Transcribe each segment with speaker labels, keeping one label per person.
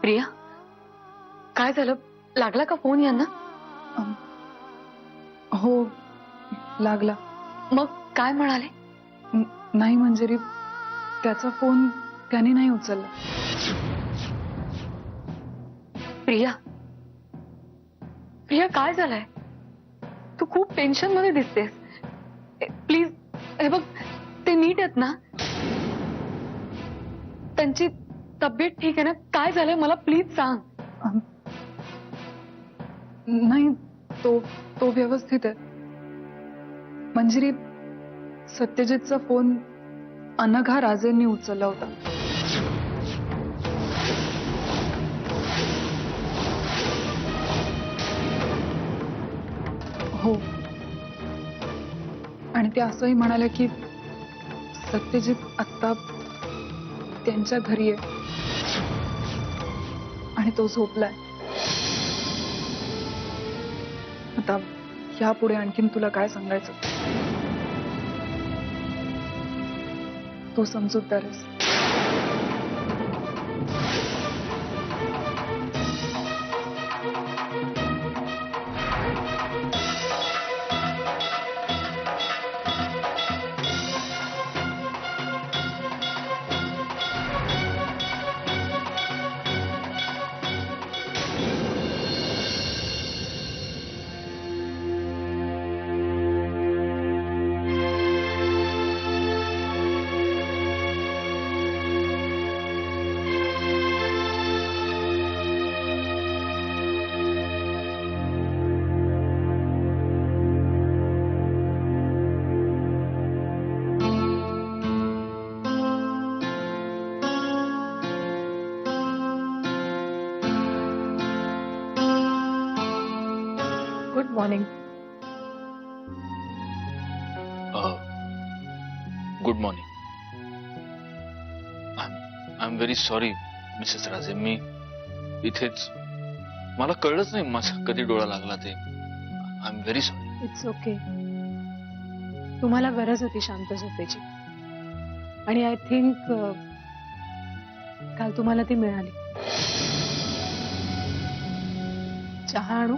Speaker 1: प्रिया, काय झालं? लागला का फोन यांना?
Speaker 2: हो, लागला.
Speaker 1: मग काय म्हणाले?
Speaker 2: नाही मंजिरी, त्याचा फोन त्याने नाही उचलला.
Speaker 1: प्रिया, प्रिया काय झालंय? तू खूप टेन्शन मध्ये दिसतेस. प्लीज, हे बघ, ते नीट आहेत ना? त्यांची तब्येत ठीक आहे ना? काय झालंय मला प्लीज सांग.
Speaker 2: नाही, तो तो व्यवस्थित आहे. मंजिरी, सत्यजितचा फोन अनघा राजेंनी उचलला होता. हो, आणि ते असंही म्हणाले की सत्यजित आत्ता त्यांच्या घरी आहे आणि तो झोपलाय. आता यापुढे आणखीन तुला काय सांगायचं? तू समजूतदार आहेस. Good morning.
Speaker 3: Good morning. I am very sorry Mrs राजे. मी इथेच, मला कळलंच नाही माझा कधी डोळा लागला ते. I am very sorry.
Speaker 4: It's okay. तुम्हाला गरज होती शांत झोपेची आणि आय थिंक काल तुम्हाला ती मिळाली. चहा आणू?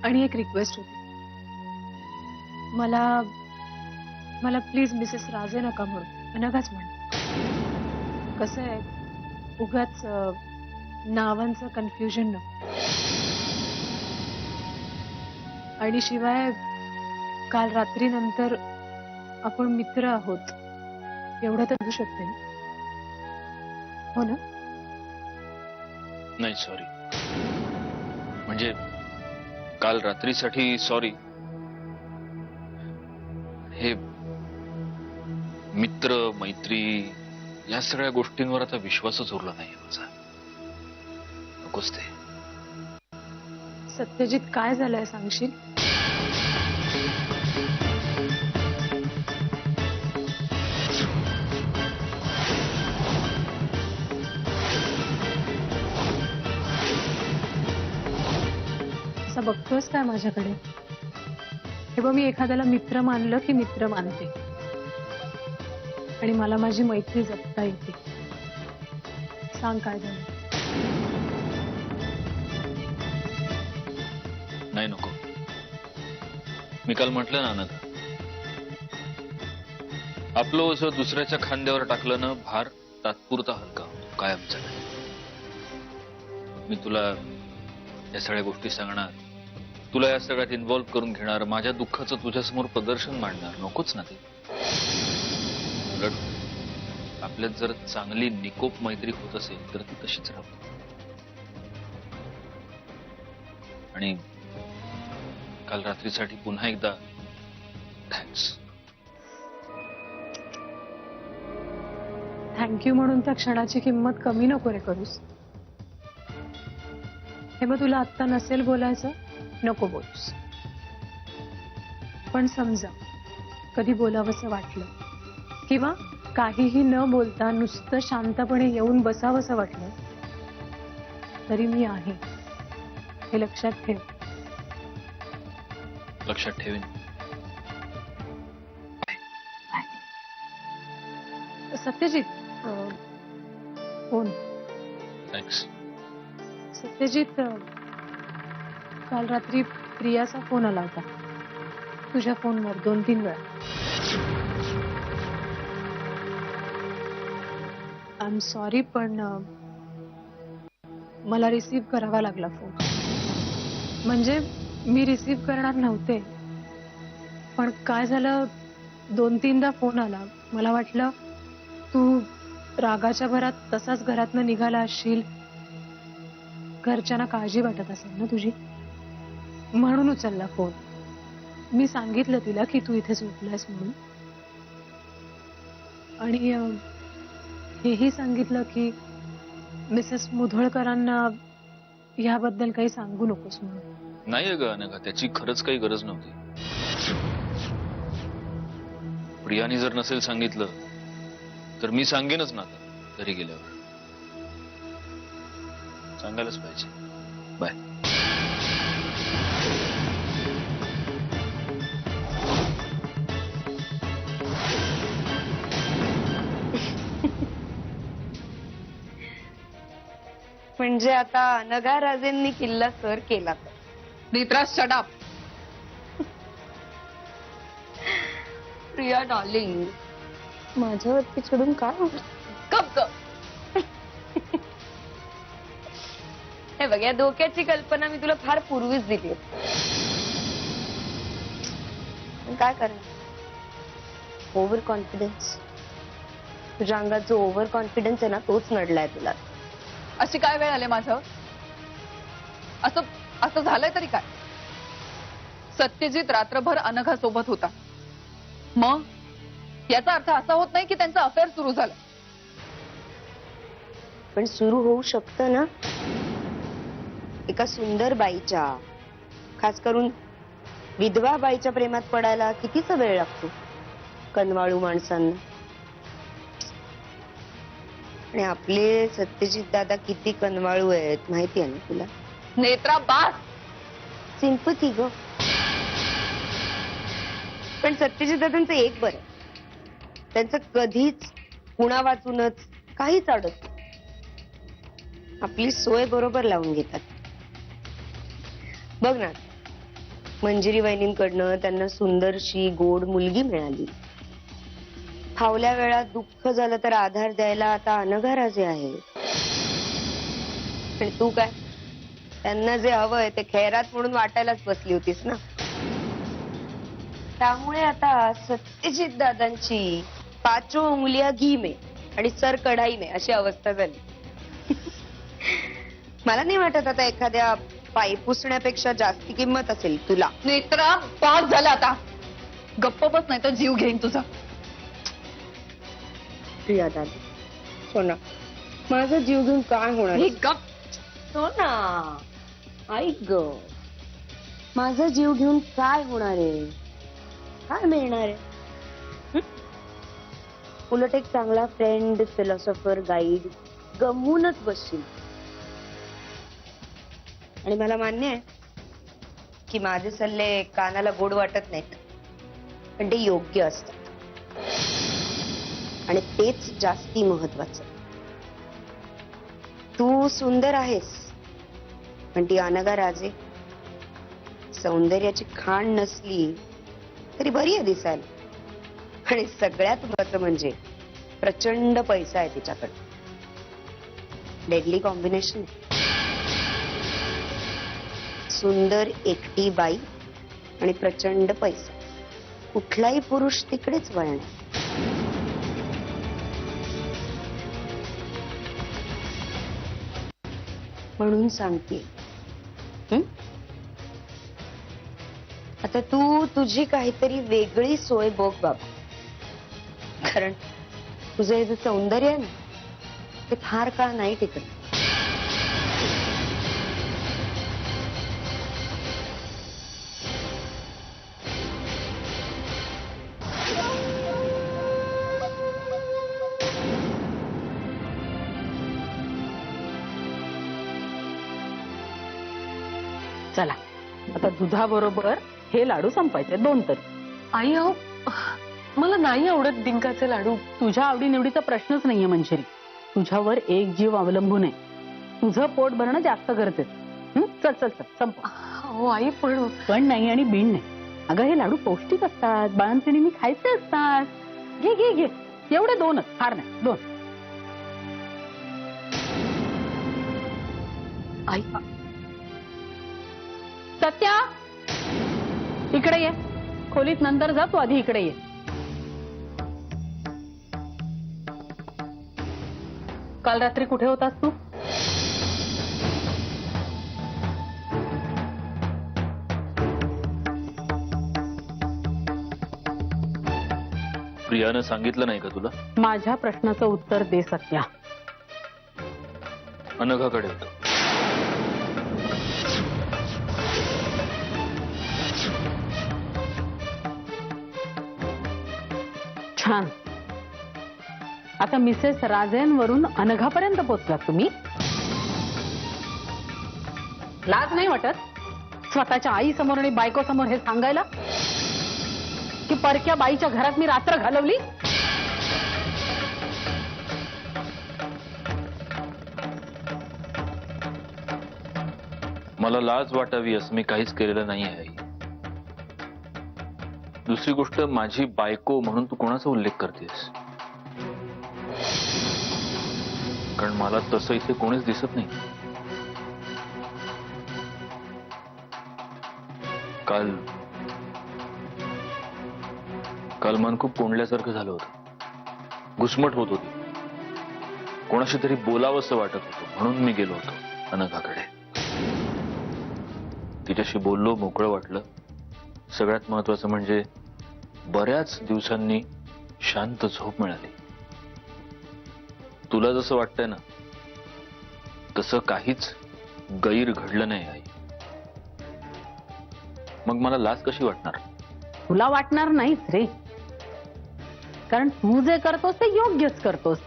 Speaker 4: आणि एक रिक्वेस्ट होती. मला मला प्लीज मिसेस राजे नका म्हणू, अनघाच म्हण. कसं आहे, उगाच नावांचं कन्फ्युजन नको. आणि शिवाय काल रात्री नंतर आपण मित्र आहोत एवढं तर होऊ शकते, हो ना?
Speaker 3: नाही सॉरी, म्हणजे काल रात्रीसाठी सॉरी. हे मित्र मैत्री या सगळ्या गोष्टींवर आता विश्वासच उरला नाही माझा. नकोच ते.
Speaker 4: सत्यजित, काय झालंय सांगशील? असं बघतोस काय माझ्याकडे? हे बघ, मी एखाद्याला मित्र मानलं की मित्र मानते आणि मला माझी मैत्री जपता येते. सांग काय झालं?
Speaker 3: नाही, नको. मी काल म्हटलं ना अनघा, आपलं ओझं दुसऱ्याच्या खांद्यावर टाकलं ना, भार तात्पुरता हलका होतो, कायमचा नाही. मी तुला या सगळ्या गोष्टी सांगणार, तुला या सगळ्यात इन्व्हॉल्व करून घेणार, माझ्या दुःखाचं तुझ्यासमोर प्रदर्शन मांडणार, नकोच ना ते. उलट आपल्यात जर चांगली निकोप मैत्री होत असेल तर ती तशीच राहते. आणि काल रात्रीसाठी पुन्हा एकदा थँक्स.
Speaker 4: थँक्यू म्हणून त्या क्षणाची किंमत कमी नको रे करूस. हे मग तुला आत्ता नसेल बोलायचं, नको बोलूस. पण समजा कधी बोलावंसं वाटलं किंवा काहीही न बोलता नुसतं शांतपणे येऊन बसावंसं वाटलं तरी मी आहे, हे लक्षात ठेव.
Speaker 3: लक्षात ठेवीन.
Speaker 4: सत्यजित, फोन.
Speaker 3: थँक्स.
Speaker 4: सत्यजित, काल रात्री प्रियाचा फोन आला होता तुझ्या फोनवर 2-3 वेळा. आय एम सॉरी, पण मला रिसीव्ह करावा लागला फोन. म्हणजे मी रिसीव्ह करणार नव्हते, पण काय झालं, 2-3दा फोन आला. मला वाटलं तू रागाच्या भरात तसाच घरातनं निघाला असशील, घरच्यांना काळजी वाटत असेल ना तुझी, म्हणून उचलला फोन. मी सांगितलं तिला की तू इथे झोपलायस म्हणून, आणि हेही सांगितलं की मिसेस मुधोळकरांना याबद्दल काही सांगू नकोस म्हणून.
Speaker 3: नाही अगं अनघा, त्याची खरंच काही गरज नव्हती. प्रियानी जर नसेल सांगितलं तर मी सांगेनच ना आता घरी गेल्यावर. सांगायलाच पाहिजे. बाय.
Speaker 5: म्हणजे आता अनघा राजेंनी किल्ला सर केला.
Speaker 1: Netra shut up.
Speaker 5: Priya darling, माझ्यावरती चढून काय
Speaker 1: कप कप.
Speaker 5: हे बघ, या धोक्याची कल्पना मी तुला फार पूर्वीच दिली होती. पण काय करणार, ओव्हर कॉन्फिडन्स. तुझ्या अंगात जो ओव्हर कॉन्फिडन्स आहे ना, तोच नडलाय तुला.
Speaker 1: अशी काय वेळ आले माझ्यावर? असं असं झालंय तरी काय? सत्यजित रात्रभर अनघा सोबत होता, मग याचा अर्थ असा होत नाही की त्यांचं अफेअर सुरू झालं.
Speaker 5: पण सुरू होऊ शकतं ना. एका सुंदर बाईच्या, खास करून विधवा बाईच्या प्रेमात पडायला कितीचा वेळ लागतो कनवाळू माणसांना. आणि आपले सत्यजित दादा किती कनवाळू आहेत माहिती आहे ना तुला.
Speaker 1: नेत्रा बास.
Speaker 5: सिंपथी ग. पण सत्यजित दादांचं एक बरं, त्यांचं कधीच कुणा वाचूनच काहीच अडत. आपली सोय बरोबर लावून घेतात. बघ ना, मंजिरी वहिनींकडनं त्यांना सुंदरशी गोड मुलगी मिळाली. फावल्या वेळात दुःख झालं तर आधार द्यायला आता अनघा राजे आहे. आणि तू काय, त्यांना जे हवंय ते खैरात म्हणून वाटायलाच बसली होतीस ना. त्यामुळे आता सत्यजित दादांची 5 उंगलिया घी में आणि सर कढाई में अशी अवस्था झाली. मला नाही वाटत आता एखाद्या पाय पुसण्यापेक्षा जास्ती किंमत असेल तुला.
Speaker 1: नेत्रा बास झाला आता. गप्प बस, नाही तर जीव घेईन तुझा.
Speaker 5: प्रिया दादा, सोना, माझा जीव घेऊन काय होणार?
Speaker 1: हे गप.
Speaker 5: सोना ऐक ग, माझा जीव घेऊन काय होणार आहे, काय मिळणार आहे? उलट एक चांगला फ्रेंड, फिलॉसॉफर, गाईड गमवूनच बसशील. आणि मला मान्य आहे की माझे सल्ले कानाला गोड वाटत नाहीत, पण ते योग्य असतात. आणि तेच जास्ती महत्वाचं. तू सुंदर आहेस, पण ती अनघा राजे सौंदर्याची खाण नसली तरी बरी आहे दिसायला. आणि सगळ्यात महत्त्वाचं म्हणजे प्रचंड पैसा आहे तिच्याकडे. Deadly combination. सुंदर एकटी बाई आणि प्रचंड पैसा. कुठलाही पुरुष तिकडेच वळणार. म्हणून सांगते, आता तू तुझी काहीतरी वेगळी सोय बघ बाबा. कारण तुझं हे जे सौंदर्य आहे ना, ते फार काळ नाही टिकत.
Speaker 6: चला आता दुधाबरोबर हे लाडू संपायचे 2 तरी.
Speaker 2: आई, अहो मला नाही आवडत डिंकाचे लाडू.
Speaker 6: तुझ्या आवडीनिवडीचा प्रश्नच नाहीये मंजिरी. तुझ्यावर एक जीव अवलंबून आहे. तुझं पोट भरणं जास्त गरजेचं. चल चल चल संप.
Speaker 4: हो आई पण
Speaker 6: पण नाही आणि बीण नाही. अगं हे लाडू पौष्टिक असतात, बाळंतिणींनी खायचे असतात. घे घे घे, एवढे 2च, फार नाही 2.
Speaker 4: आई
Speaker 6: सत्या इकडे ये. खोलीत नंतर जा, तू आधी इकडे ये. काल रात्री कुठे होतास तू?
Speaker 3: प्रियानं सांगितलं नाही का तुला?
Speaker 6: माझ्या प्रश्नाचं उत्तर दे सत्या.
Speaker 3: अनघाकडे होतो.
Speaker 6: छान. आता मिसेस राजेंवरून अनघापर्यंत पोहोचलात तुम्ही. लाज नाही वाटत स्वतःच्या आई समोर आणि बायको समोर हे सांगायला की परक्या बाईच्या घरात मी रात्र घालवली?
Speaker 3: मला लाज वाटावी असं मी काहीच केलेलं नाही आहे. दुसरी गोष्ट, माझी बायको म्हणून तू कोणाचा उल्लेख करतेस? कारण मला तसं इथे कोणीच दिसत नाही. काल मन खूप कोंडल्यासारखं झालं होतं. घुसमट होत होती. कोणाशी तरी बोलावंसं वाटत होतं म्हणून मी गेलो होतो अनघाकडे. तिच्याशी बोललो, मोकळं वाटलं. सगळ्यात महत्वाचं म्हणजे बऱ्याच दिवसांनी शांत झोप मिळाली. तुला जसं वाटतंय ना तसं काहीच गैर घडलं नाही आई. मग मला लाज कशी वाटणार?
Speaker 6: तुला वाटणार नाहीच रे, कारण तू जे करतोस ते योग्यच करतोस.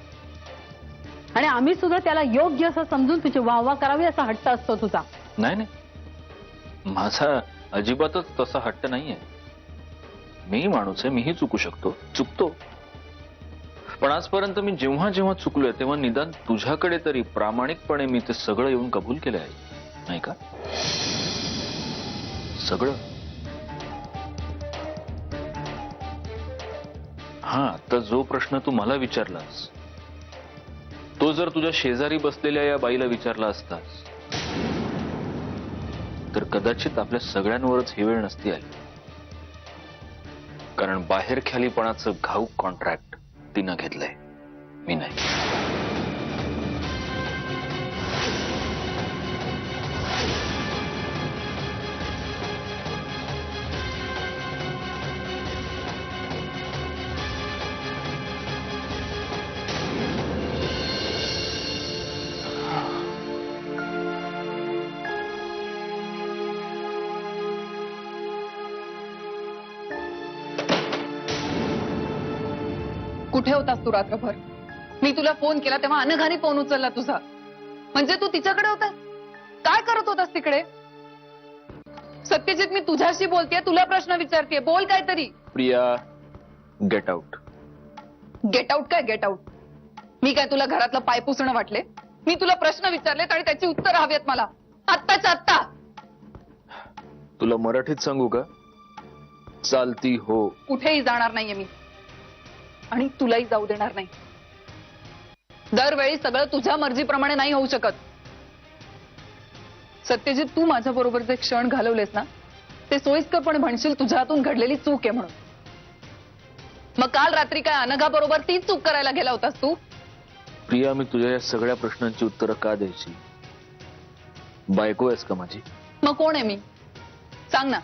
Speaker 6: आणि आम्ही सुद्धा त्याला योग्य असं समजून तुझी वाहवा करावी असा हट्ट असतो तुझा.
Speaker 3: नाही नाही, माझा अजिबातच तसा हट्ट नाहीये. मी माणूस आहे, मीही चुकू शकतो, चुकतो. पण आजपर्यंत मी जेव्हा जेव्हा चुकलोय तेव्हा निदान तुझ्याकडे तरी प्रामाणिकपणे मी ते सगळं येऊन कबूल केलं आहे, नाही का? सगळं. हा, तर जो प्रश्न तू मला विचारलास तो जर तुझ्या शेजारी बसलेल्या या बाईला विचारला असतास तर कदाचित आपल्या सगळ्यांवरच ही वेळ नसती आली. कारण बाहेर ख्यालीपणाचं घाऊक कॉन्ट्रॅक्ट तिनं घेतलंय, मी नाही.
Speaker 1: कुठे होतास तू रात्रभर? मी तुला फोन केला तेव्हा अनघाने फोन उचलला तुझा. म्हणजे तू तिच्याकडे होतास? काय करत होतास तिकडे? सत्यजित, मी तुझ्याशी बोलतेय, तुला प्रश्न विचारतेय, बोल काहीतरी.
Speaker 3: Priya, get out.
Speaker 1: Get out काय गेट आउट? मी काय तुला घरातलं पाय पुसणं वाटले? मी तुला प्रश्न विचारलेत आणि त्याची उत्तर हवीत मला, आत्ताच्या आत्ता.
Speaker 3: तुला मराठीत सांगू का? चालती हो.
Speaker 1: कुठेही जाणार नाहीये मी आणि तुलाही जाऊ देणार नाही. दरवेळी सगळं तुझ्या मर्जीप्रमाणे नाही होऊ शकत. सत्यजित, तू माझ्या बरोबर जे क्षण घालवलेस ना ते सोयीस्करपणे म्हणशील तुझ्या हातून घडलेली चूक आहे म्हणून. मग काल रात्री काय अनघा बरोबर तीच चूक करायला गेला होतास तू?
Speaker 3: प्रिया, मी तुझ्या या सगळ्या प्रश्नांची उत्तरं का द्यायची? बायको आहेस का माझी?
Speaker 1: मग कोण आहे मी? सांग ना.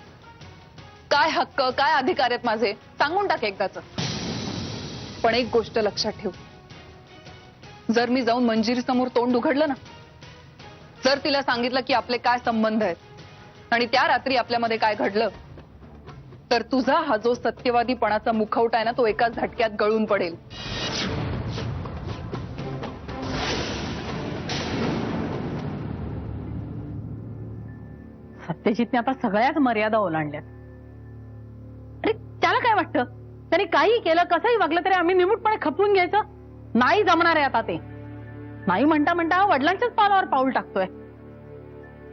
Speaker 1: काय हक्क, काय अधिकार आहेत माझे? सांगून टाक एकदाच. पण एक गोष्ट लक्षात ठेव, जर मी जाऊन मंजिरी समोर तोंड उघडलं ना, जर तिला सांगितलं की आपले काय संबंध आहेत आणि त्या रात्री आपल्यामध्ये काय घडलं, तर तुझा हा जो सत्यवादीपणाचा मुखवटा आहे ना तो एकाच झटक्यात गळून पडेल.
Speaker 6: सत्यजितने आता सगळ्याच मर्यादा ओलांडल्यात. अरे त्याला काय वाटतं? त्याने काही केलं, कसंही वागलं तरी आम्ही निमूटपणे खपवून घ्यायचं? नाही जमणार आहे आता ते. नाही म्हणता म्हणता हा वडिलांच्याच पावलावर पाऊल टाकतोय.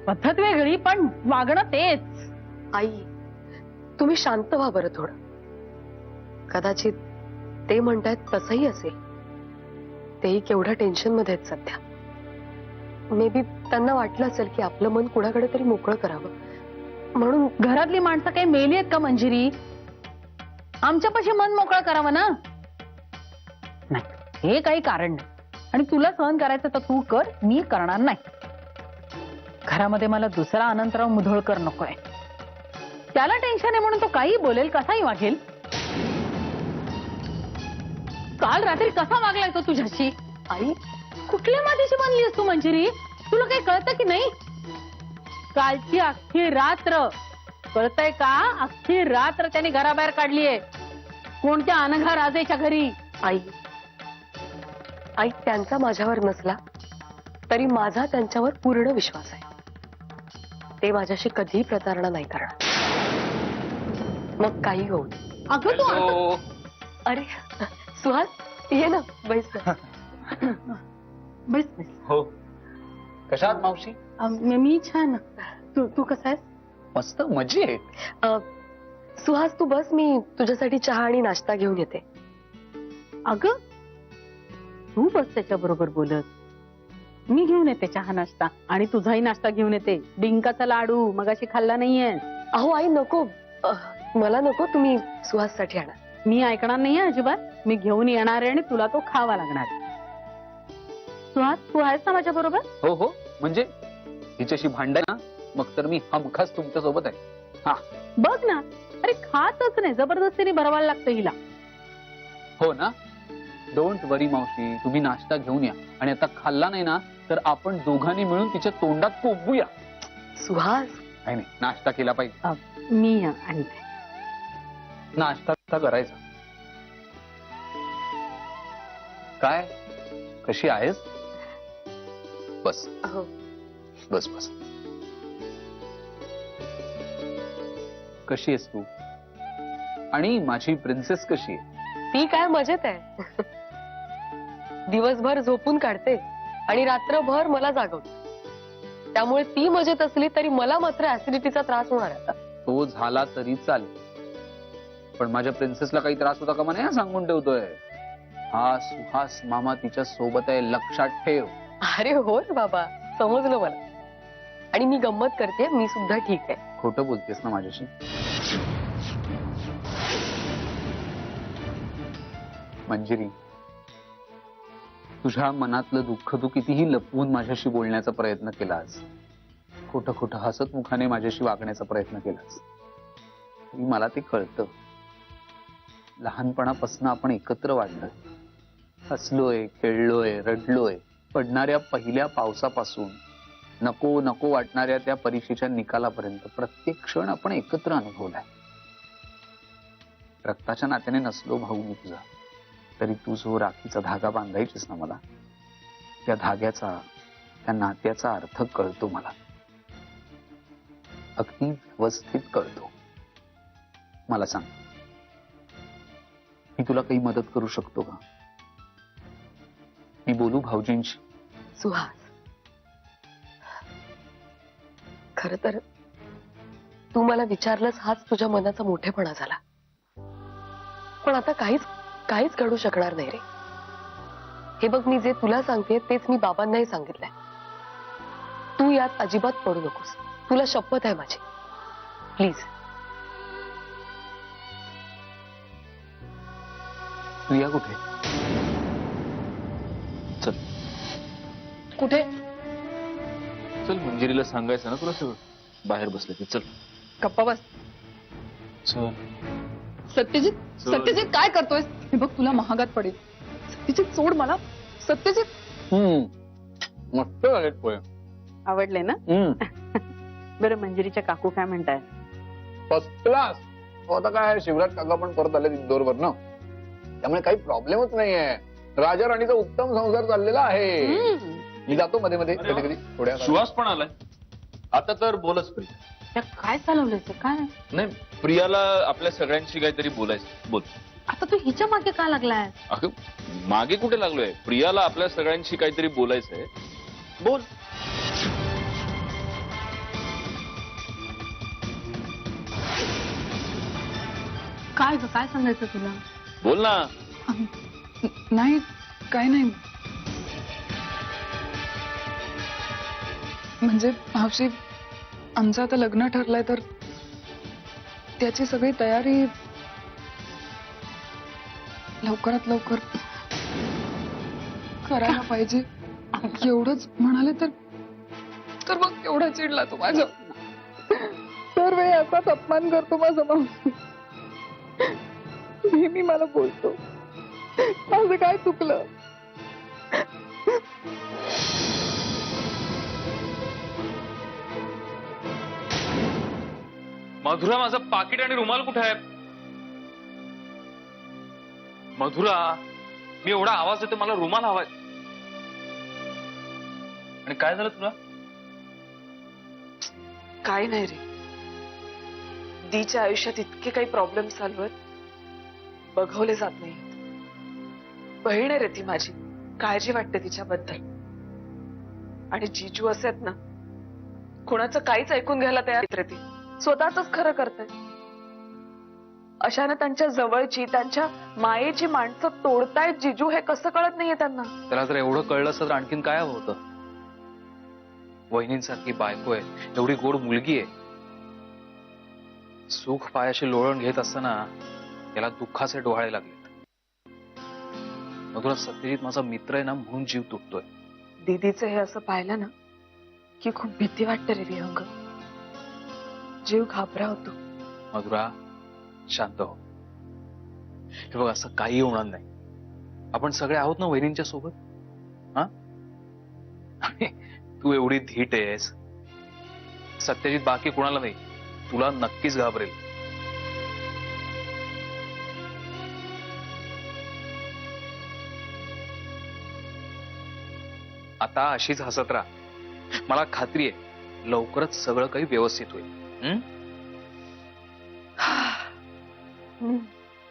Speaker 6: पद्धत वेगळी पण वागणं तेच.
Speaker 7: आई, तुम्ही शांत व्हा बरं थोडं. कदाचित ते म्हणतायत तसंही असेल. तेही केवढ्या टेन्शन मध्ये आहेत सध्या. मे बी त्यांना वाटलं असेल की आपलं मन कुणाकडे तरी मोकळं करावं म्हणून.
Speaker 6: घरातली माणसं काही मेली आहेत का मंजिरी? आमच्यापाशी मन मोकळं करावं ना. नाही, हे काही कारण नाही. आणि तुला सहन करायचं तर तू कर, मी करणार नाही. घरामध्ये मला दुसरा अनंतराव मुधोळकर नकोय. त्याला टेन्शन आहे म्हणून तो काही बोलेल, कसाही वागेल. काल रात्री कसा वागलाय तो तुझ्याशी?
Speaker 7: आई,
Speaker 6: कुठल्या मातीची बनलीस तू मंजिरी? तुला काही कळतं की नाही? कालची अख्खी रात्र, कळतंय का? अख्खी रात्र त्याने घराबाहेर काढलीये. कोणत्या अनघा राजेच्या घरी.
Speaker 7: आई, आई, त्यांचा माझ्यावर नसला तरी माझा त्यांच्यावर पूर्ण विश्वास आहे. ते माझ्याशी कधीही प्रतारणा नाही करणार. मग काही होऊ.
Speaker 6: अगं तू
Speaker 3: हॅलो.
Speaker 7: अरे सुहास, ये ना, बैस ना.
Speaker 6: बस बस.
Speaker 8: हो. कशात मावशी?
Speaker 6: मी छान. तू कसा आहेस?
Speaker 8: मस्त मजेत.
Speaker 7: सुहास, तू बस, मी तुझ्यासाठी चहा आणि नाश्ता घेऊन येते.
Speaker 6: अगं तू बस त्याच्या बरोबर बोलत. मी घेऊन येते चहा नाश्ता आणि तुझाही नाश्ता घेऊन येते. डिंकाचा लाडू मगाशी खाल्ला नाहीये.
Speaker 7: अहो आई, नको. मला नको, तुम्ही सुहाससाठी आणा.
Speaker 6: मी ऐकणार नाहीये अजिबात. मी घेऊन येणार आहे आणि तुला तो खावा लागणार. सुहास, तू आहेस ना माझ्या बरोबर?
Speaker 8: हो हो, म्हणजे हिच्याशी भांडाय ना, मग तर मी हमखास तुमच्या सोबत आहे.
Speaker 6: बघ ना, अरे खातच नाही, जबरदस्तीने भरवायला लागतं हिला.
Speaker 8: हो ना. डोंट वरी मावशी, तुम्ही नाश्ता घेऊन या. आणि आता खाल्ला नाही ना तर आपण दोघांनी मिळून तिच्या तोंडात कोंबूया.
Speaker 7: सुहास,
Speaker 8: नाही नाही, नाश्ता केला पाहिजे.
Speaker 6: मी आणते.
Speaker 8: नाश्ता करायचा. काय, कशी आहेस? बस
Speaker 7: हो.
Speaker 8: बस बस. कशी आहेस तू? आणि माझी प्रिन्सेस कशी आहे?
Speaker 7: ती काय मजेत आहे. दिवसभर झोपून काढते आणि रात्रभर मला जागवते. त्यामुळे ती मजेत असली तरी मला मात्र ऍसिडिटीचा त्रास होणार आहे.
Speaker 8: तो झाला तरी चालेल, पण माझ्या प्रिन्सेसला काही त्रास होता का मला सांगून ठेवतोय. हा सुहास मामा तिच्या सोबत आहे, लक्षात ठेव.
Speaker 7: अरे हो रे बाबा, समजलं मला. आणि मी गंमत करते, मी सुद्धा ठीक आहे.
Speaker 8: खोटं बोलतेस ना माझ्याशी? मंजिरी, तुझ्या मनातलं दुःख तू कितीही लपवून माझ्याशी बोलण्याचा प्रयत्न केलास, खोटं खोटं हसत मुखाने माझ्याशी वागण्याचा प्रयत्न केलास, तरी मला ते कळतं. लहानपणापासून आपण एकत्र वाढलोय, हसलोय, खेळलोय, रडलोय. पडणाऱ्या पहिल्या पावसापासून नको नको वाटणाऱ्या त्या परीक्षेच्या निकालापर्यंत प्रत्येक क्षण आपण एकत्र अनुभवलाय. रक्ताच्या नात्याने नसलो भाऊ मी तुझा, तरी तू जो राखीचा धागा बांधायचीस ना मला, त्या धाग्याचा, त्या नात्याचा अर्थ कळतो मला. अगदी व्यवस्थित कळतो. मला सांग, मी तुला काही मदत करू शकतो का? मी बोलू भाऊजींशी?
Speaker 7: सुहास, खर तर तू मला विचारलंस हाच तुझ्या मनाचा मोठेपणा झाला. पण आता काहीच घडू शकणार नाही रे. हे बघ, मी जे तुला सांगते तेच मी बाबांनाही सांगितलंय. तू यात अजिबात पडू नकोस. तुला शपथ आहे माझी. प्लीज.
Speaker 8: प्रिया कुठे? चल
Speaker 1: कुठे?
Speaker 3: चल, मंजिरीला सांगायचं ना तुला सगळं. बाहेर बसले की चल.
Speaker 1: गप्पा बस.
Speaker 3: चल.
Speaker 1: सत्यजित,
Speaker 3: चल.
Speaker 1: सत्यजित काय करतोय? हे बघ, तुला महागात पडेल. सत्यजित, सोड मला. सत्यजित.
Speaker 8: मस्त आहेत पोहे.
Speaker 6: आवडले ना? बरं, मंजिरीच्या काकू काय म्हणताय?
Speaker 8: First class. आता काय, शिवराज काका पण परत आले इंदोरवर ना, त्यामुळे काही प्रॉब्लेमच नाहीये. राजा राणीचा उत्तम संसार चाललेला आहे. मी जातो मध्ये मध्ये कधी कधी थोड्या.
Speaker 3: सुहास पण आलाय आता, तर बोलच प्रिया.
Speaker 6: त्या काय चालवलंय ते? काय
Speaker 3: नाही, प्रियाला आपल्या सगळ्यांशी काहीतरी बोलायचं. बोल.
Speaker 6: आता तू हिच्या मागे का लागलाय?
Speaker 3: अगं मागे कुठे लागलोय? प्रियाला आपल्या सगळ्यांशी काहीतरी बोलायचंय. बोल.
Speaker 4: काय ग, काय सांगायचं तुला?
Speaker 3: बोल ना.
Speaker 2: नाही, काय नाही. म्हणजे मावशी, आमचं आता लग्न ठरलंय तर त्याची सगळी तयारी लवकरात लवकर करायला पाहिजे. एवढंच म्हणाले तर मग एवढा चिडला तो माझा. दर वेळी असाच अपमान करतो माझा मावशी. नेहमी मला बोलतो. माझं काय चुकलं?
Speaker 3: मधुरा, माझं पाकिट आणि रुमाल कुठे आहे? मधुरा, मी एवढा आवाज देतो, मला रुमाल हवाय. आणि काय झालं तुला?
Speaker 7: काय नाही रे, दीच्या आयुष्यात इतके काही प्रॉब्लेम चालू आहेत, बघवले जात नाही. बहीण आहे रे ती माझी, काळजी वाटते तिच्याबद्दल. आणि जीजू असे आहेत ना, कोणाचं काहीच ऐकून घ्यायला तयार रे ती, स्वतःच खरं करते. अशाने त्यांच्या जवळची, त्यांच्या मायेची माणसं तोडतायत जीजू, हे कसं कळत नाहीये त्यांना.
Speaker 8: त्याला जर एवढं कळलं असतं तर आणखीन काय हवं होतं? वहिनींसारखी बायको आहे, एवढी गोड मुलगी आहे, सुख पायाशी लोळण घेत असताना याला दुःखाचे डोहाळे लागलेत. मधुरा, सत्यजित माझा मित्र आहे ना, म्हणून जीव तुटतोय.
Speaker 7: दीदीचं हे असं पाहिलं ना की खूप भीती वाटते रे विहंग, जीव घाबरावतो.
Speaker 8: मधुरा, शांत हो. हे बघ, असं काही होणार नाही. आपण सगळे आहोत ना वहिनींच्या सोबत. हा, आणि तू एवढी धीट आहेस, सत्यजित बाकी कुणाला नाही, तुला नक्कीच घाबरेल. आता अशीच हसत राहा. मला खात्री आहे लवकरच सगळं काही व्यवस्थित होईल.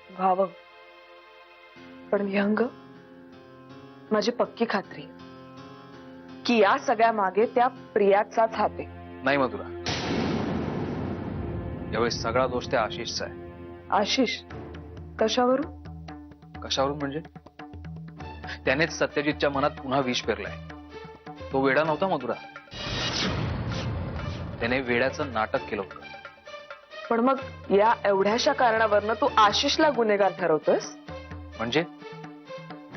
Speaker 7: व्हावं, पण विहंग, माझी पक्की खात्री आहे की या सगळ्या मागे त्या प्रियाचाच हात आहे.
Speaker 8: नाही मधुरा, यावेळी सगळा दोष त्या आशिषचा आहे.
Speaker 7: आशिष? कशावरून?
Speaker 8: कशावरून म्हणजे? त्यानेच सत्यजितच्या मनात पुन्हा विष पेरलाय. तो वेडा नव्हता मधुरा, त्याने वेड्याचं नाटक केलं होतं.
Speaker 7: पण मग या एवढ्याशा कारणावरनं तू आशिषला गुन्हेगार ठरवतोस?
Speaker 8: म्हणजे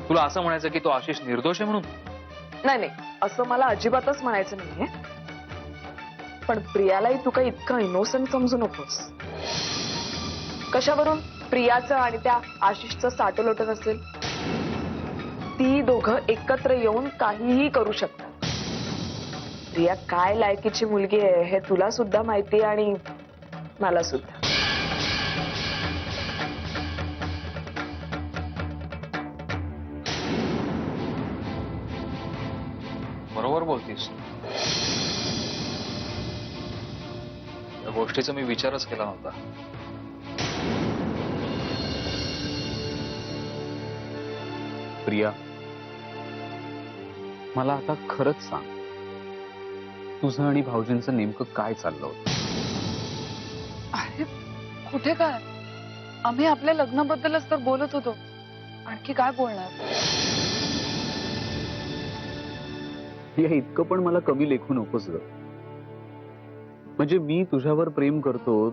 Speaker 8: तुला असं म्हणायचं की तो आशिष निर्दोष आहे म्हणून?
Speaker 7: नाही नाही, असं मला अजिबातच म्हणायचं नाहीये. पण प्रियालाही तू काही इतकं इनोसंट समजू नकोस. कशावरून प्रियाचं आणि त्या आशिषचं साटलोटत असेल? ती दोघं एकत्र येऊन काहीही करू शकतात. प्रिया काय लायकीची मुलगी आहे हे तुला सुद्धा माहिती आहे आणि मला सुद्धा.
Speaker 8: बरोबर बोलतीस. या गोष्टीचा मी विचारच केला नव्हता. प्रिया, मला आता खरंच सांग, तुझं आणि भाऊजींचं नेमकं काय चाललं होतं?
Speaker 2: अरे कुठे काय, आम्ही आपल्या लग्नाबद्दलच तर बोलत होतो. आणखी काय बोलणार?
Speaker 8: या इतकं पण मला कमी लेखू नकोस ग. म्हणजे मी तुझ्यावर प्रेम करतो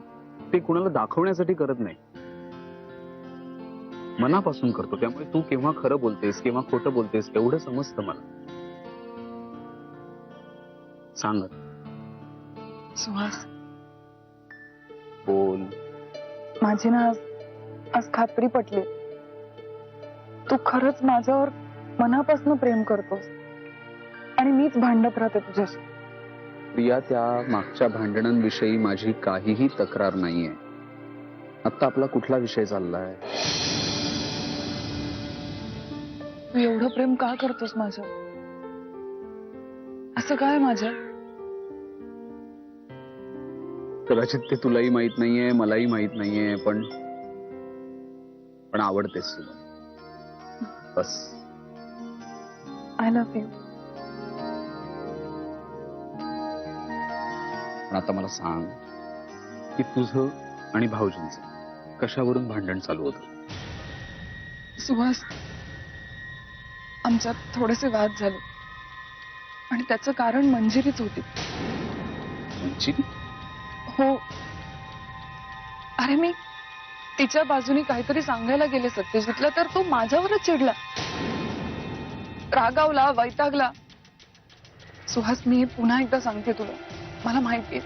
Speaker 8: ते कुणाला दाखवण्यासाठी करत नाही, मनापासून करतो. त्यामुळे तू केव्हा खरं बोलतेस केव्हा खोटं बोलतेस एवढं समजतं मला. सांग
Speaker 2: सुहास,
Speaker 8: बोल.
Speaker 2: माझी ना आज खात्री पटली. तू खरंच माझ्यावर मनापासून प्रेम करतोस आणि मीच भांडत राहते तुझ्याशी.
Speaker 8: प्रिया, त्या मागच्या भांडणांविषयी माझी काहीही तक्रार नाहीये. आता आपला कुठला विषय चाललाय?
Speaker 2: तू एवढं प्रेम का करतोस माझं? असं काय माझ्या?
Speaker 8: कदाचित ते तुलाही माहित नाहीये, मलाही माहित नाहीये, पण आवडतेस तुला. बस.
Speaker 2: I love you.
Speaker 8: पण आता मला सांग की तुझं आणि भाऊजींचं कशावरून भांडण चालू होतं?
Speaker 2: सुहास, आमच्यात थोडेसे वाद झाले आणि त्याचं कारण मंजिरीच होती.
Speaker 8: मंजिरी?
Speaker 2: हो. अरे मी तिच्या बाजूने काहीतरी सांगायला गेले सत्यजितला, तर तो माझ्यावरच चिडला, रागावला, वैतागला. सुहास, मी पुन्हा एकदा सांगते तुला, मला माहितीये,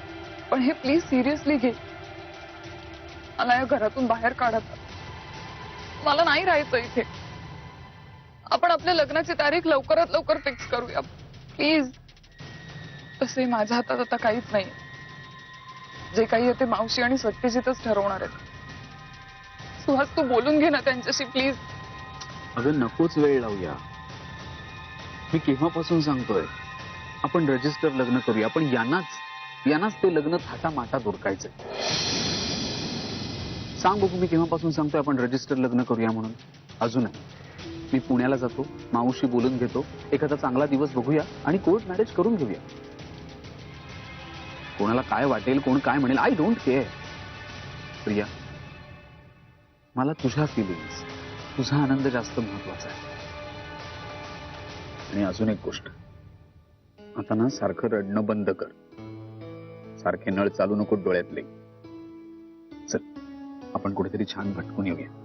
Speaker 2: पण हे प्लीज सिरियसली घे. मला या घरातून बाहेर काढत, मला नाही राहायचं इथे. आपण आपल्या लग्नाची तारीख लवकरात लवकर फिक्स करूया प्लीज. तसे माझ्या हातात आता काहीच नाही. जे काही आहे ते मावशी आणि सत्यजितच ठरवणार आहेत. सुहास, तू बोलून घे ना त्यांच्याशी प्लीज.
Speaker 8: अगं नकोच वेळ लावूया. मी केव्हापासून सांगतोय आपण रजिस्टर लग्न करूया, पण यांनाच ते लग्न थाटामाटात उरकायचंय. सांग बघू, मी केव्हापासून सांगतोय आपण रजिस्टर लग्न करूया म्हणून. अजूनही मी पुण्याला जातो, मावशी बोलून घेतो, एखादा चांगला दिवस बघूया आणि कोर्ट मॅरेज करून घेऊया. कोणाला काय वाटेल, कोण काय म्हणेल, आय डोंट केअर. प्रिया, मला तुझ्या फिलिंग्स, तुझा आनंद जास्त महत्वाचा आहे. आणि अजून एक गोष्ट, आता ना सारखं रडणं बंद कर. सारखे नळ चालू नको डोळ्यातले. चल, आपण कुठेतरी छान भटकून येऊया.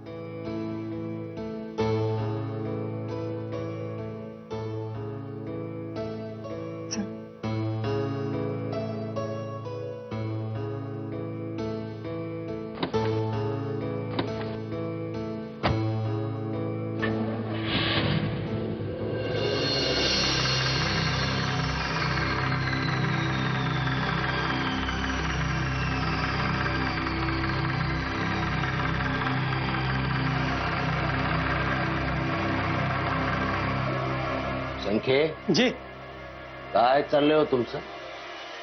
Speaker 9: संख्ये
Speaker 10: जी
Speaker 9: काय चाललंय हो तुमचं?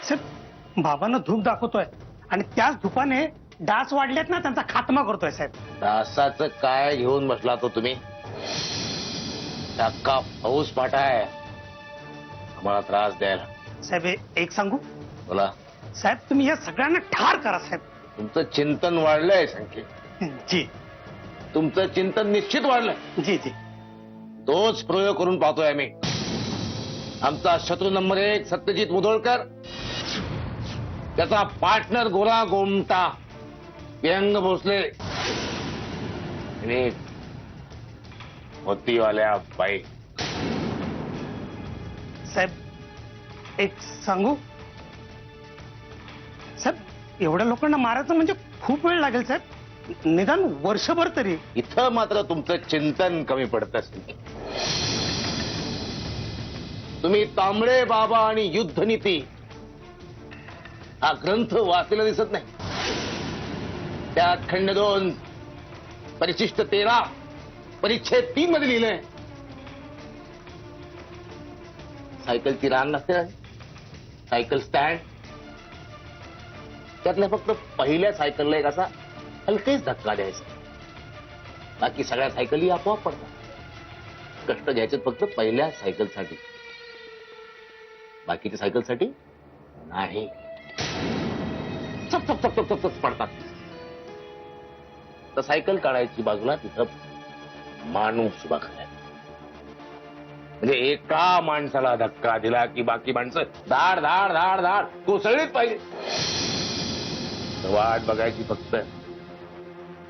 Speaker 10: साहेब, बाबांना धूप दाखवतोय आणि त्याच धुपाने डास वाढलेत ना, त्यांचा खात्मा करतोय साहेब.
Speaker 9: डासाचं काय घेऊन बसला तो तुम्ही? अख्खा पाऊस पाठा आहे आम्हाला त्रास द्यायला.
Speaker 10: साहेब, एक सांगू?
Speaker 9: बोला.
Speaker 10: साहेब, तुम्ही या सगळ्यांना ठार करा साहेब.
Speaker 9: तुमचं चिंतन वाढलंय संख्ये.
Speaker 10: जी
Speaker 9: तुमचं चिंतन निश्चित वाढलंय.
Speaker 10: जी जी.
Speaker 9: तोच प्रयोग करून पाहतोय आम्ही. आमचा शत्रू नंबर 1 सत्यजित मुधोळकर, त्याचा पार्टनर गोरा गोमटा व्यंग भोसले आणि मोतीवाल्या बाई.
Speaker 10: साहेब, एक सांगू? साहेब, एवढ्या लोकांना मारायचं म्हणजे खूप वेळ लागेल साहेब, निदान वर्षभर तरी.
Speaker 9: इथं मात्र तुमचं चिंतन कमी पडत असेल. तुम्ही तांबडे बाबा आणि युद्धनीती हा ग्रंथ वाचलेला दिसत नाही. त्यात खंड 2 परिशिष्ट 13 परिच्छेद 3 मध्ये लिहिलंय, सायकलची रांग असते ना, सायकल स्टँड, त्यातल्या फक्त पहिल्या सायकलला एक असा हलकेच धक्का द्यायचा. बाकी सगळ्या सायकली आपोआप पडतात. कष्ट घ्यायचे फक्त पहिल्या सायकलसाठी, बाकीच्या सायकलसाठी नाही. चप चप चप चप चप पडतात. तर सायकल काढायची बाजूला, तिथं माणूस उभा करायचा. म्हणजे एका माणसाला धक्का दिला की बाकी माणसं धाड धाड धाड धाड कोसळलीच पाहिजे. वाट बघायची फक्त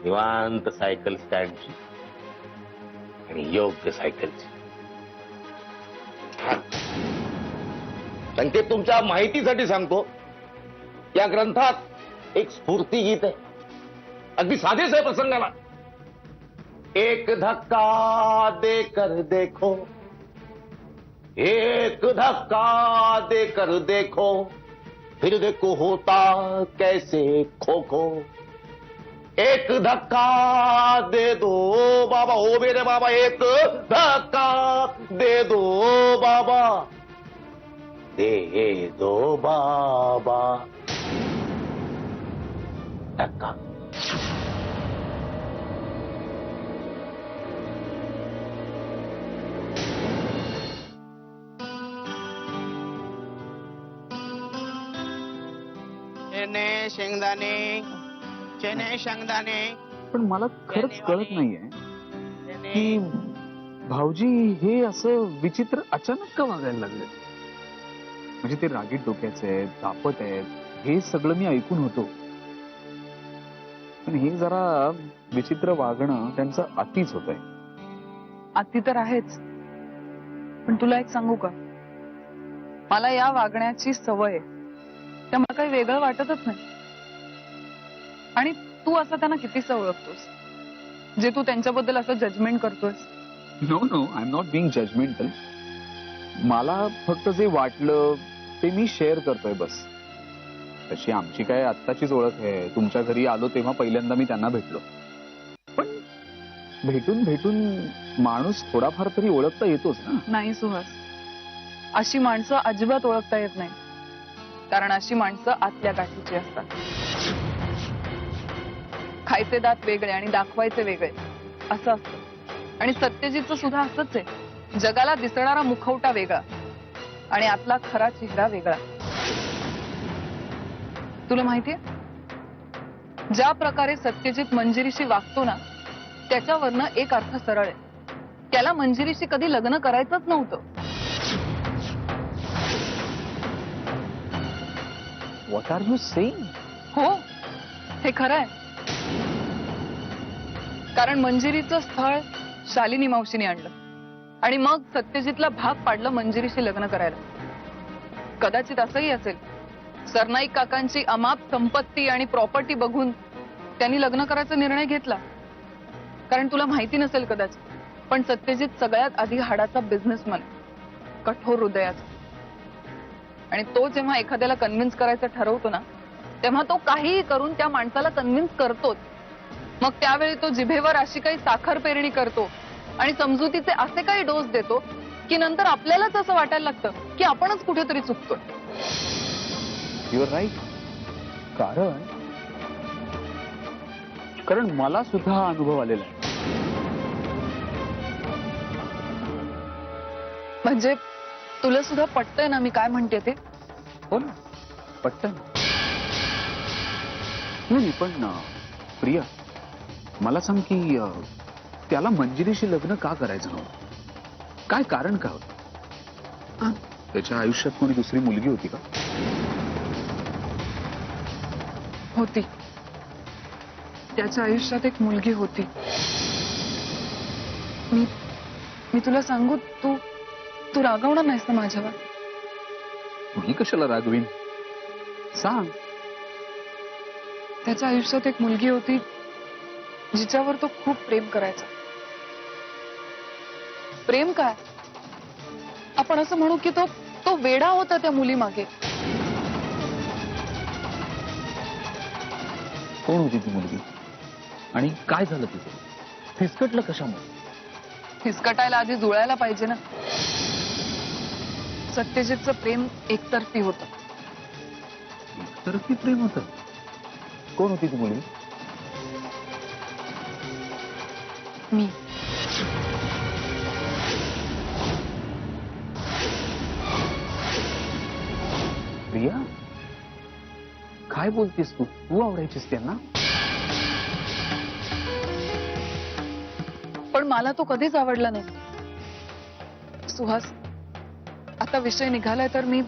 Speaker 9: निवांत सायकल स्टँडची आणि योग्य सायकलची. संकेत, तुमच्या माहितीसाठी सांगतो, या ग्रंथात एक स्फूर्ती गीत आहे. अगदी साधेच आहे प्रसंगाला. एक धक्का देकर देखो, एक धक्का देकर देखो, फिर देखो होता कैसे खो खो. एक धक्का दे दो बाबा, ओ मेरे बाबा, एक धक्का दे दो बाबा, दे दो बाबा. धक्का.
Speaker 11: चणे शेंगदाणे चणे शेंगदाणे
Speaker 8: पण मला खरंच कळत नाहीये
Speaker 11: चणे
Speaker 8: की भाऊजी हे असं विचित्र अचानक का वागायला लागले. म्हणजे ते रागीट डोक्याचे आहेत, तापत आहेत, हे सगळं मी ऐकून होतो. पण हे जरा विचित्र वागणं त्यांचं अतिच होत आहे.
Speaker 2: अति तर आहेच, पण तुला एक सांगू का, मला या वागण्याची सवय आहे. त्यामुळे काही वेगळं वाटतच नाही. आणि तू असं त्यांना कितीसं ओळखतोस, जे तू त्यांच्याबद्दल असं जजमेंट करतोस.
Speaker 8: No no, I am not being judgemental. मला फक्त जे वाटलं ते मी शेअर करतोय बस. तशी आमची काय आत्ताचीच ओळख आहे. तुमच्या घरी आलो तेव्हा पहिल्यांदा मी त्यांना भेटलो. पण भेटून भेटून माणूस थोडाफार तरी ओळखता येतोच ना.
Speaker 2: नाही सुहास, अशी माणसं अजिबात ओळखता येत नाही. कारण अशी माणसं आतल्या गाठीची असतात. खायचे दात वेगळे आणि दाखवायचे वेगळे असं असतं. आणि सत्यजितचं सुद्धा असंच आहे. जगाला दिसणारा मुखवटा वेगळा आणि आतला खरा चेहरा वेगळा. तुला माहितीये, ज्या प्रकारे सत्यजित मंजिरीशी वागतो ना, त्याच्यावरनं एक अर्थ सरळ आहे. त्याला मंजिरीशी कधी लग्न करायचंच नव्हतं.
Speaker 8: What are you saying?
Speaker 2: हो, हे खरं आहे. कारण मंजिरीचं स्थळ शालिनी मावशीने आणलं आणि मग सत्यजितला भाग पाडलं मंजिरीशी लग्न करायला. कदाचित असंही असेल, सरनाईक काकांची अमाप संपत्ती आणि प्रॉपर्टी बघून त्यांनी लग्न करायचा निर्णय घेतला. कारण तुला माहिती नसेल कदाचित, पण सत्यजित सगळ्यात आधी हाडाचा बिझनेसमॅन, कठोर हृदयाचा. आणि तो जेव्हा एखाद्याला कन्व्हिन्स करायचं ठरवतो ना, तेव्हा तो काहीही करून त्या माणसाला कन्व्हिन्स करतोच. मग त्यावेळी तो जिभेवर अशी काही साखर पेरणी करतो आणि समजुतीचे असे काही डोस देतो की नंतर आपल्यालाच असं वाटायला लागतं की आपणच कुठेतरी चुकतोय.
Speaker 8: You R right. कारण मला सुद्धा हा अनुभव आलेला आहे.
Speaker 2: म्हणजे तुला सुद्धा पटतंय ना मी काय म्हणते ते?
Speaker 8: हो ना, पटतं ना. नाही पण प्रिया, मला सांग की त्याला मंजिरीशी लग्न का करायचं नव्हतं? काय कारण काय होतं? त्याच्या आयुष्यात कोणी दुसरी मुलगी होती का?
Speaker 2: होती. त्याच्या आयुष्यात एक मुलगी होती. मी तुला सांगू, तू रागवणार नाहीस ना माझ्यावर?
Speaker 8: मी कशाला रागवीन, सांग.
Speaker 2: त्याच्या आयुष्यात एक मुलगी होती जिच्यावर तो खूप प्रेम करायचा. प्रेम काय, आपण असं म्हणू की तो वेडा होता त्या मुली मागे.
Speaker 8: कोण होती ती मुलगी आणि काय झालं तिथे? फिसकटलं कशामुळे?
Speaker 2: फिसकटायला आधी जुळायला पाहिजे ना. सत्यजितचं प्रेम एकतर्फी होतं.
Speaker 8: एकतर्फी प्रेम होतं? कोण होती ती मुलगी?
Speaker 2: मी.
Speaker 8: प्रिया, काय बोलतेस तू? तू आवडायचीस त्यांना?
Speaker 2: पण मला तो कधीच आवडला नाही. सुहास, आता विषय निघालाय तर मी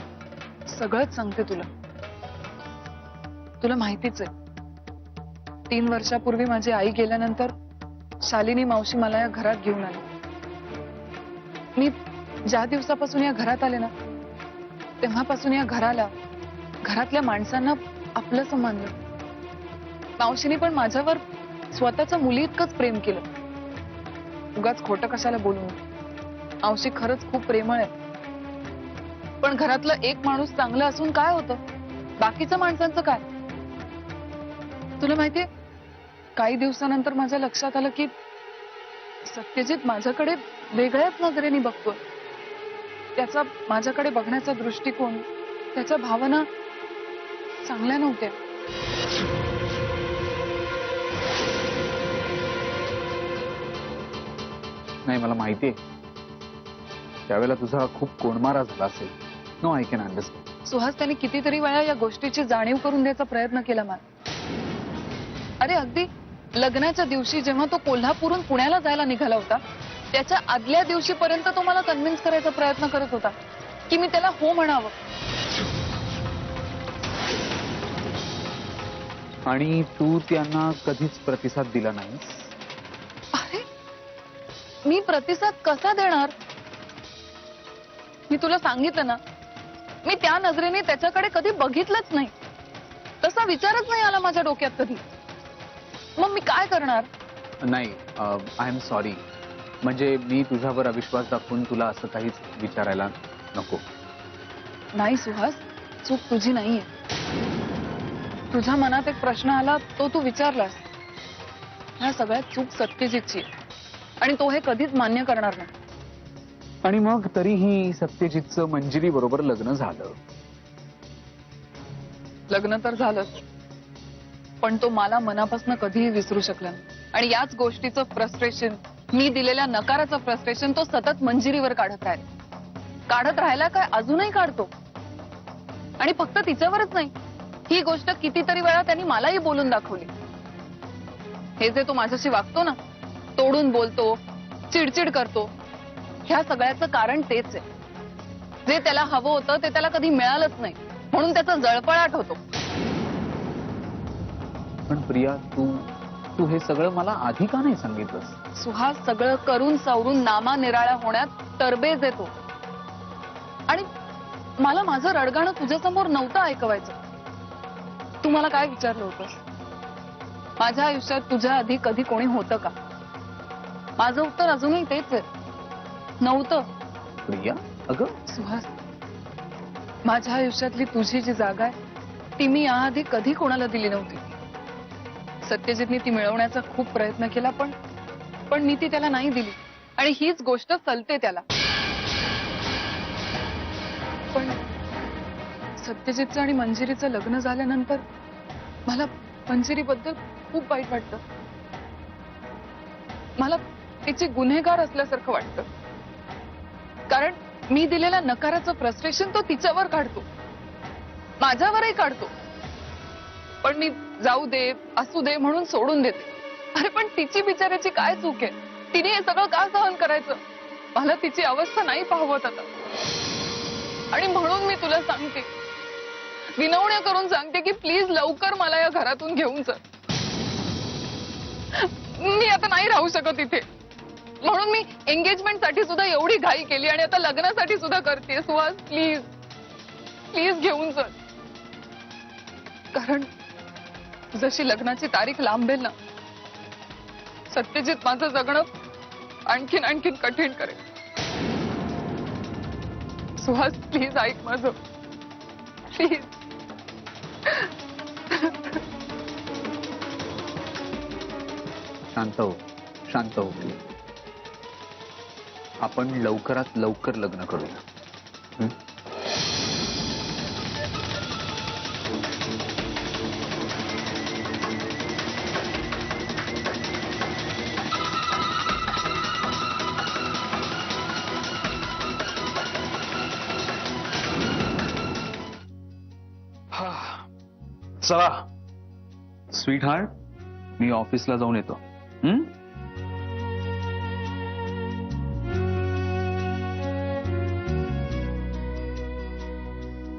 Speaker 2: सगळंच सांगते तुला. तुला माहितीच आहे, 3 वर्षापूर्वी माझी आई गेल्यानंतर शालिनी मावशी मला या घरात घेऊन आली. मी ज्या दिवसापासून या घरात आले ना, तेव्हापासून या घराला, घरातल्या माणसांना आपलंसं मानलं. मावशीने पण माझ्यावर स्वतःच्या मुली इतकंच प्रेम केलं. उगाच खोटं कशाला बोलू. मावशी खरंच खूप प्रेमळ आहे. पण घरातलं एक माणूस चांगलं असून काय होतं, बाकीच्या माणसांचं काय? तुला माहितीये, काही दिवसानंतर माझ्या लक्षात आलं की सत्यजित माझ्याकडे वेगळ्याच नजरेने बघतोय. त्याचा माझ्याकडे बघण्याचा दृष्टिकोन, त्याच्या भावना चांगल्या नव्हत्या.
Speaker 8: नाही, मला माहितीये त्यावेळेला तुझा खूप कोणमारा झाला असेल. No, I can understand.
Speaker 2: Suhas, त्याने कितीतरी वेळा या गोष्टीची जाणीव करून द्यायचा प्रयत्न केला मला. अरे अगदी लग्नाच्या दिवशी जेव्हा तो कोल्हापूरहून पुण्याला जायला निघाला होता, त्याच्या आदल्या दिवशीपर्यंत तो मला कन्व्हिन्स करायचा प्रयत्न करत होता की मी त्याला हो म्हणावं.
Speaker 8: आणि तू त्यांना कधीच प्रतिसाद दिला नाहीस?
Speaker 2: अरे मी प्रतिसाद कसा देणार? मी तुला सांगितलं ना, मी त्या नजरेने त्याच्याकडे कधी बघितलंच नाही. तसा विचारच नाही आला माझ्या डोक्यात कधी. मग मी काय करणार?
Speaker 8: नाही, आय एम सॉरी. म्हणजे मी तुझ्यावर अविश्वास दाखवून तुला असं काहीच विचारायला नको.
Speaker 2: नाही सुहास, चूक तुझी नाहीये. तुझ्या मनात एक प्रश्न आला तो तू विचारलास. ह्या सगळ्यात चूक सत्यजितची आहे. आणि तो हे कधीच मान्य करणार नाही.
Speaker 8: आणि मग तरीही सत्यजितचं मंजिरी बरोबर लग्न झालं.
Speaker 2: लग्न तर झालंच, पण तो मला मनापासून कधीही विसरू शकला नाही. आणि याच गोष्टीचं फ्रस्ट्रेशन, मी दिलेल्या नकाराचं फ्रस्ट्रेशन तो सतत मंजिरीवर काढत राहिला काय अजूनही काढतो. आणि फक्त तिच्यावरच नाही, ही गोष्ट कितीतरी वेळा त्यांनी मलाही बोलून दाखवली. हे जे तो माझ्याशी वागतो ना, तोडून बोलतो, चिडचिड करतो, ह्या सगळ्याचं कारण तेच आहे. जे त्याला हवं होतं ते त्याला कधी मिळालंच नाही, म्हणून त्याचा जळफळाट होतो.
Speaker 8: पण प्रिया, तू हे सगळं मला आधी का नाही सांगितलंस?
Speaker 2: सुहास, सगळं करून सावरून नामा निराळ्या होण्यात तरबेज येतो. आणि मला माझं रडगाणं तुझ्यासमोर नव्हतं ऐकवायचं. तू मला काय विचारलं होतंस? माझ्या आयुष्यात तुझ्या आधी कधी कोणी होतं का? माझं उत्तर अजूनही तेच आहे, नव्हतं.
Speaker 8: प्रिया, अगं
Speaker 2: सुहास, माझ्या आयुष्यातली तुझी जी जागा आहे ती मी याआधी कधी कोणाला दिली नव्हती. सत्यजितने ती मिळवण्याचा खूप प्रयत्न केला, पण मी ती त्याला नाही दिली. आणि हीच गोष्ट सलते त्याला. पण सत्यजितचं आणि मंजिरीचं लग्न झाल्यानंतर मला मंजिरीबद्दल खूप वाईट वाटतं. मला तिची गुन्हेगार असल्यासारखं वाटतं. कारण मी दिलेल्या नकाराचं फ्रस्ट्रेशन तो तिच्यावर काढतो, माझ्यावरही काढतो. पण मी जाऊ दे, असू दे म्हणून सोडून देते. अरे पण तिची बिचाऱ्याची काय चूक आहे? तिने हे सगळं का सहन करायचं? मला तिची अवस्था नाही पाहवत आता. आणि म्हणून मी तुला सांगते, विनवण्या करून सांगते की प्लीज लवकर मला या घरातून घेऊन चल. मी आता नाही राहू शकत इथे. म्हणून मी एंगेजमेंट साठी सुद्धा एवढी घाई केली आणि आता लग्नासाठी सुद्धा करते. सुहास, प्लीज प्लीज घेऊन चल. कारण जशी लग्नाची तारीख लांबेल ना, सत्यजित माझं जगणं आणखीन आणखीन कठीण करेल. सुहास, प्लीज ऐक माझं, प्लीज.
Speaker 8: शांत हो, शांत हो. आपण लवकरात लवकर लग्न करूया. चला स्वीट हार्ट, मी ऑफिसला जाऊन येतो.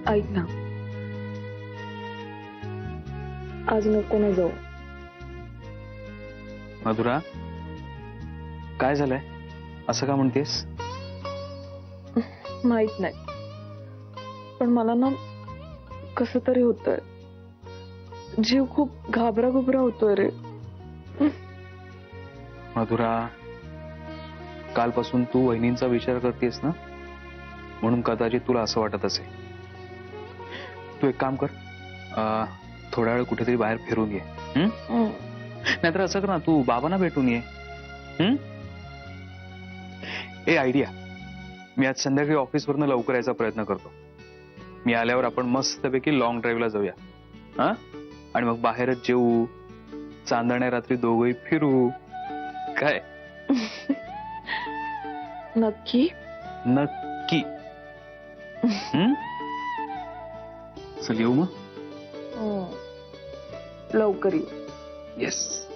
Speaker 2: ऐक ना, आज नको ना जाऊ.
Speaker 12: मधुरा, काय झालंय? असं का म्हणतेस?
Speaker 2: माहित नाही, पण मला ना कसं तरी होतंय. जीव खूप घाबरा घुबरा होतोय रे.
Speaker 12: मधुरा, कालपासून तू वहिनींचा विचार करतेस ना, म्हणून कदाचित तुला असं वाटत असेल. तू एक काम कर, थोडा वेळ कुठेतरी बाहेर फिरून ये. नाहीतर असं कर ना, तू बाबांना भेटून ये. ए आयडिया, मी आज संध्याकाळी ऑफिसवरनं लवकर यायचा प्रयत्न करतो. मी आल्यावर आपण मस्तपैकी लॉंग ड्राईव्हला जाऊया. हा, आणि मग बाहेरच जेवू, चांदण्या रात्री दोघंही फिरू. काय?
Speaker 2: नक्की?
Speaker 12: नक्की.
Speaker 8: चल येऊ मग.
Speaker 2: लवकर ये.
Speaker 8: येस.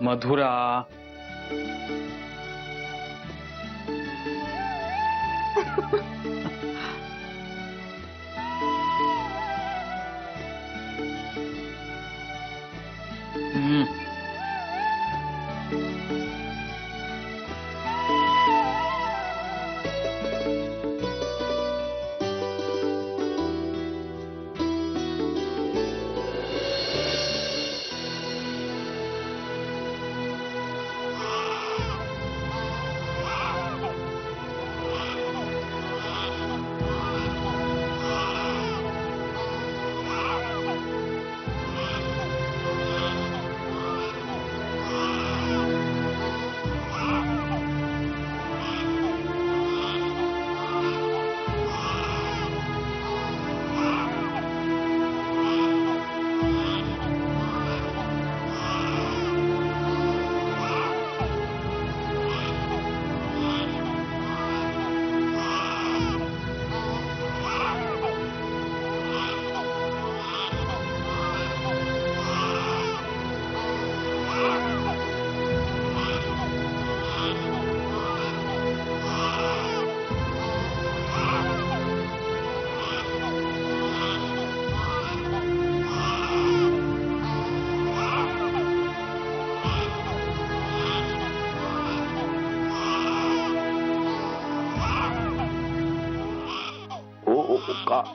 Speaker 8: मधुरा.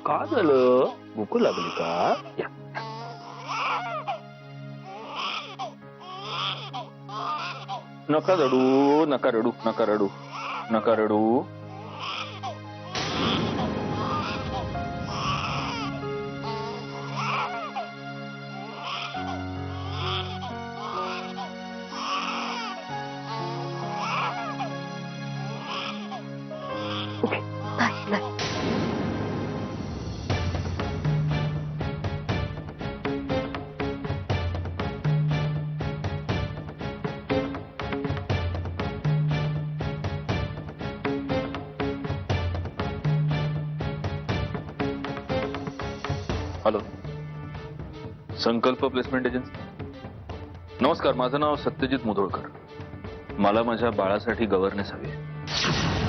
Speaker 9: का झालं? भूक लागली का? या. नका रडू, नका रडू, नका रडू, नका रडू.
Speaker 7: नाही नाही.
Speaker 3: हॅलो, संकल्प प्लेसमेंट एजन्सी. नमस्कार, माझं नाव सत्यजित मुधोळकर. मला माझ्या बाळासाठी गव्हर्नन्स हवी आहे.